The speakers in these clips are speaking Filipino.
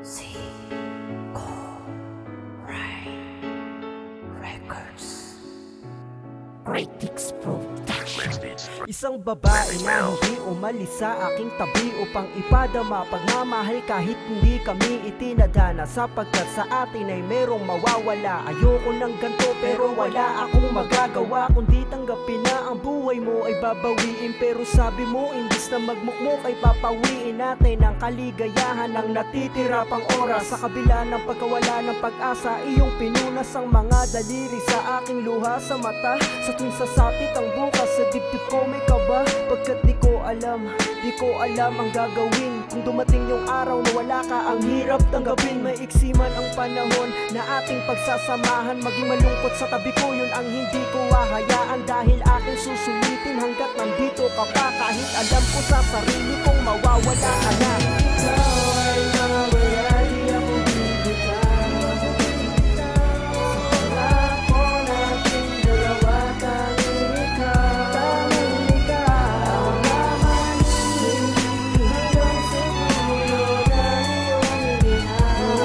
Zico Records Critics Production. Isang babae na hindi umalis sa aking tabi upang ipadama pagmamahal kahit hindi kami itinadhana, sapagkat sa atin ay merong mawawala. Ayoko ng ganto pero wala akong magagawa kundi tanggapin na ang buhay mo ay babawiin. Pero sabi mo imbis na magmukmok ay papawiin natin ang kaligayahan ng natitira pang oras. Sa kabila ng pagkawala ng pag-asa, iyong pinunas ang mga daliri sa aking luha sa mata. Sa tuwing sasapit ang bukas sa dibdib ko may kaba, pagkat di ko alam ang gagawin. Kung dumating yung araw na wala ka, ang hirap tanggapin. May iksiman ang panahon na ating pagsasamahan, maging malungkot sa tabi ko, yun ang hindi ko hahayaan. Dahil aking susulitin hanggat nandito ka pa, kahit alam ko sa sarili kong mawawala ka na. Ikaw ay mawala, di ako bibitaw. Sa pangako natin dalawa, tanging ikaw. Ang mamanin hanggang sa dulo ng iyong inihaw.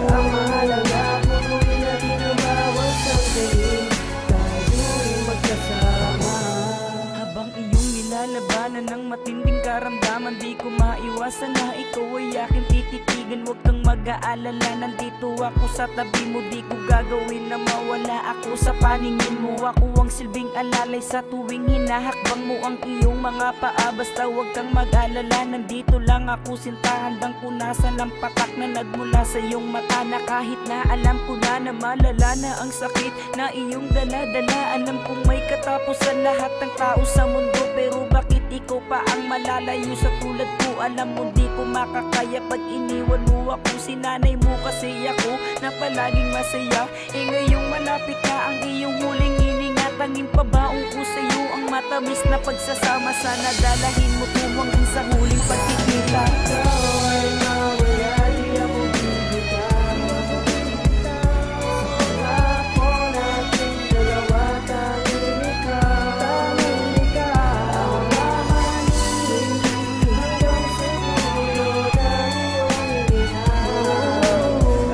Ang mahalaga, pupunin natin ang bawat sandali, tayo'y magkasama. Habang iyong nilalabanan ng matinding karamdaman, di ko maiwasan na ikaw ay aking tititigan. Huwag kang mag-aalala, nandito ako sa tabi mo. Di ko gagawin na mawala ako sa paningin mo. Ako ang silbing alalay sa tuwing hinahakbang mo ang iyong mga paa. Basta huwag kang mag-alala, nandito lang ako sinta. Handang punasan ang patak na nagmula sa iyong mata, na kahit na alam ko na malala na ang sakit na iyong dala-dala. Alam kong may katapusan lahat ng tao sa mundo, pero bakit ikaw pa ang malalayo sa tulad ko? Alam mo di ko makakaya pag iniwan mo ako. Sinanay mo kasi ako na palaging masaya. Ngayong malapit na ang iyong huling hininga, tanging pabaong ko sa'yo ang matamis na pagsasama. Sana dalahin mo tuwang sa huling pagkikita. Ikaw ay mawala, di ako bibitaw. Sa pangako natin dalawa, tanging ikaw. Ang mamanin hanggang sa dulo ng iyong inihaw.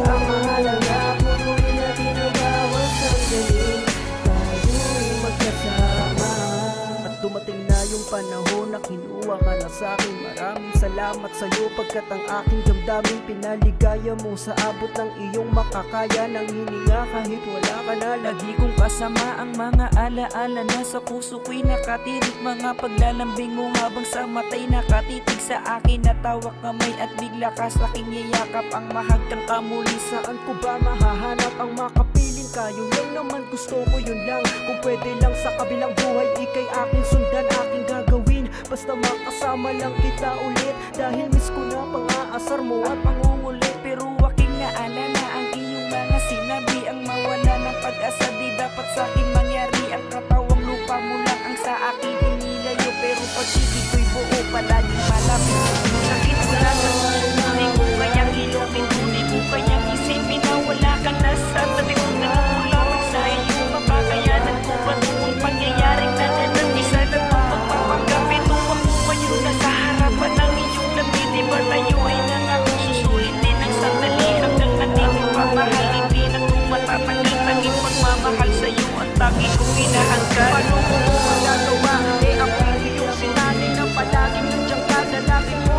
Ang mahalaga, pupunin natin ang bawat sandali, tayo'y magkasama. At dumating na yung panahon na kinuha ka na sa'kin. Maraming salamat sa'yo, pagkat ang aking damdamin pinaligaya mo sa abot ng iyong makakaya. Nang hininga kahit wala ka na, Lagi kong kasama ang mga alaala na sa puso ko'y nakatirik. Mga paglalambing mo habang sa matay nakatitig sa akin. Natawak kamay at bigla ka sa'king yayakap. Ang mahagkang kamuli, saan ko ba mahahanap ang makapiling ka? Yun lang naman gusto ko, yun lang. Kung pwede lang sa kabilang buhay, ika'y aking sundan, aking gagawin. Basta makasama lang kita ulit, dahil miss ko na pang-aasar mo at pangungulit. Pero aking naalala ang iyong mga sinabi. Ang mawala ng pag-asa di dapat sa'kin mangyari. Ang katawang lupa mo lang ang sa akin inilayo, pero pag-ibig ko'y buo palaging malapit. Sakit mula sa puso, di ko kayang ilupin. Di ko kayang isipin na wala ka na sa tabi ko. Ganun ko lamang sa iyong mapakayanan ko. Patuong pangyayaring naganap, isa lang mo magpapanggap. Ito ako ngayon na sa harapan ng iyong labi. Di ba tayo ay nangako susulitin ng sandali hanggang ating pamahal. Hindi na kung matatanggal tanging pagmamahal sa'yo ang tangi kong hinahanggan. paano ko magagawa? Ako yung iyong sinanay na palaging nandiyan ka. Dalangin mo